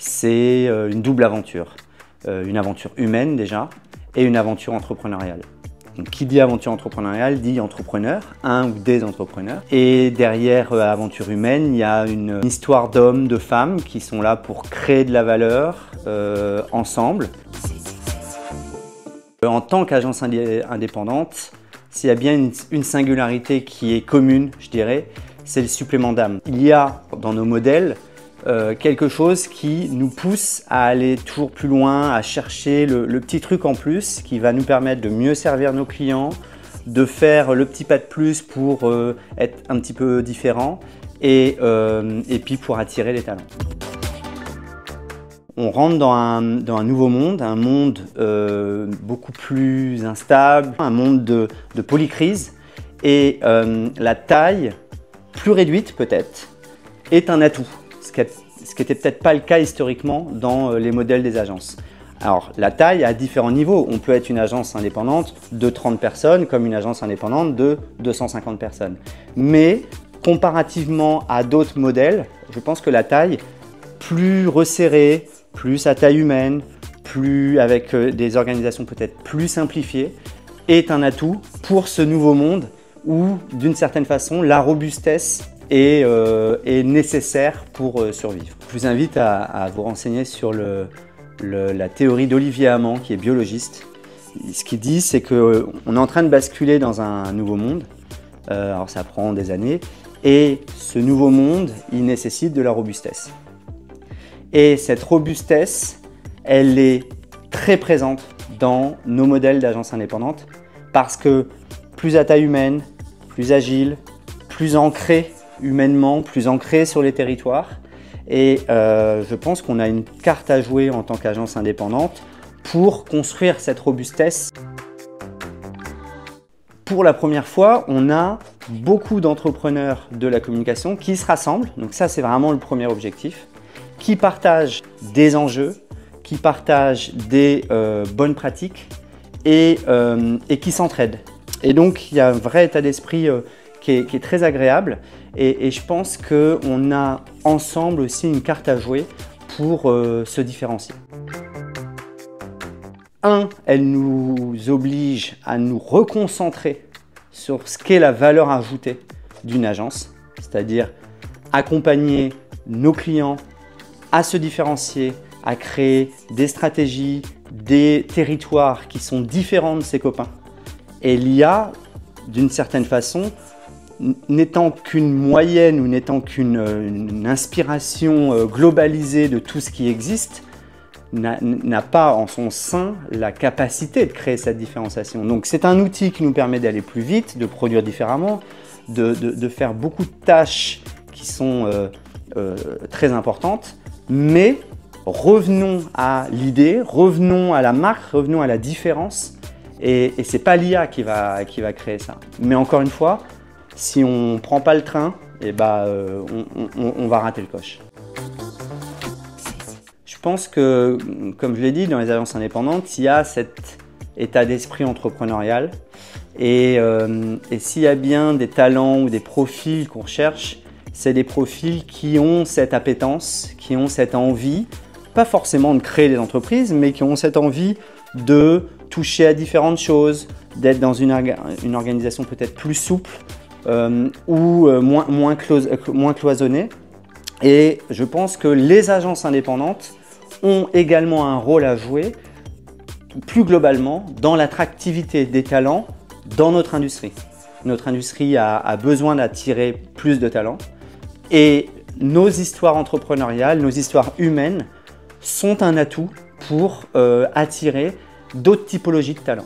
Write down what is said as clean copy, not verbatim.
c'est une double aventure. Une aventure humaine déjà et une aventure entrepreneuriale. Donc, qui dit aventure entrepreneuriale dit entrepreneur, un ou des entrepreneurs. Et derrière aventure humaine, il y a une histoire d'hommes, de femmes qui sont là pour créer de la valeur ensemble. En tant qu'agence indépendante, s'il y a bien une singularité qui est commune, je dirais, c'est le supplément d'âme. Il y a dans nos modèles quelque chose qui nous pousse à aller toujours plus loin, à chercher le petit truc en plus qui va nous permettre de mieux servir nos clients, de faire le petit pas de plus pour être un petit peu différent et puis pour attirer les talents. On rentre dans un nouveau monde, un monde beaucoup plus instable, un monde de polycrise et la taille plus réduite peut-être est un atout. Ce qui n'était peut-être pas le cas historiquement dans les modèles des agences. Alors, la taille à différents niveaux. On peut être une agence indépendante de 30 personnes comme une agence indépendante de 250 personnes. Mais comparativement à d'autres modèles, je pense que la taille plus resserrée, plus à taille humaine, plus avec des organisations peut-être plus simplifiées, est un atout pour ce nouveau monde où, d'une certaine façon, la robustesse est nécessaire pour survivre. Je vous invite à vous renseigner sur la théorie d'Olivier Amand, qui est biologiste. Ce qu'il dit, c'est qu'on est en train de basculer dans un nouveau monde. Alors ça prend des années. Et ce nouveau monde, il nécessite de la robustesse. Et cette robustesse, elle est très présente dans nos modèles d'agences indépendantes parce que plus à taille humaine, plus agile, plus ancré humainement, plus ancré sur les territoires. Et je pense qu'on a une carte à jouer en tant qu'agence indépendante pour construire cette robustesse. Pour la première fois, on a beaucoup d'entrepreneurs de la communication qui se rassemblent. Donc ça, c'est vraiment le premier objectif. Qui partagent des enjeux, qui partagent des bonnes pratiques et qui s'entraident. Et donc, il y a un vrai état d'esprit qui est très agréable et je pense qu'on a ensemble aussi une carte à jouer pour se différencier. Elle nous oblige à nous reconcentrer sur ce qu'est la valeur ajoutée d'une agence, c'est-à-dire accompagner nos clients à se différencier, à créer des stratégies, des territoires qui sont différents de ses copains. Et l'IA, d'une certaine façon, n'étant qu'une moyenne ou n'étant qu'une inspiration globalisée de tout ce qui existe, n'a pas en son sein la capacité de créer cette différenciation. Donc c'est un outil qui nous permet d'aller plus vite, de produire différemment, de faire beaucoup de tâches qui sont très importantes, mais revenons à l'idée, revenons à la marque, revenons à la différence, et ce n'est pas l'IA qui va créer ça. Mais encore une fois, si on ne prend pas le train, eh ben, on va rater le coche. Je pense que, comme je l'ai dit, dans les agences indépendantes, il y a cet état d'esprit entrepreneurial. Et s'il y a bien des talents ou des profils qu'on recherche, c'est des profils qui ont cette appétence, qui ont cette envie, pas forcément de créer des entreprises, mais qui ont cette envie de toucher à différentes choses, d'être dans une organisation peut-être plus souple ou moins cloisonnée. Et je pense que les agences indépendantes ont également un rôle à jouer plus globalement dans l'attractivité des talents dans notre industrie. Notre industrie a besoin d'attirer plus de talents et nos histoires entrepreneuriales, nos histoires humaines sont un atout pour attirer d'autres typologies de talents.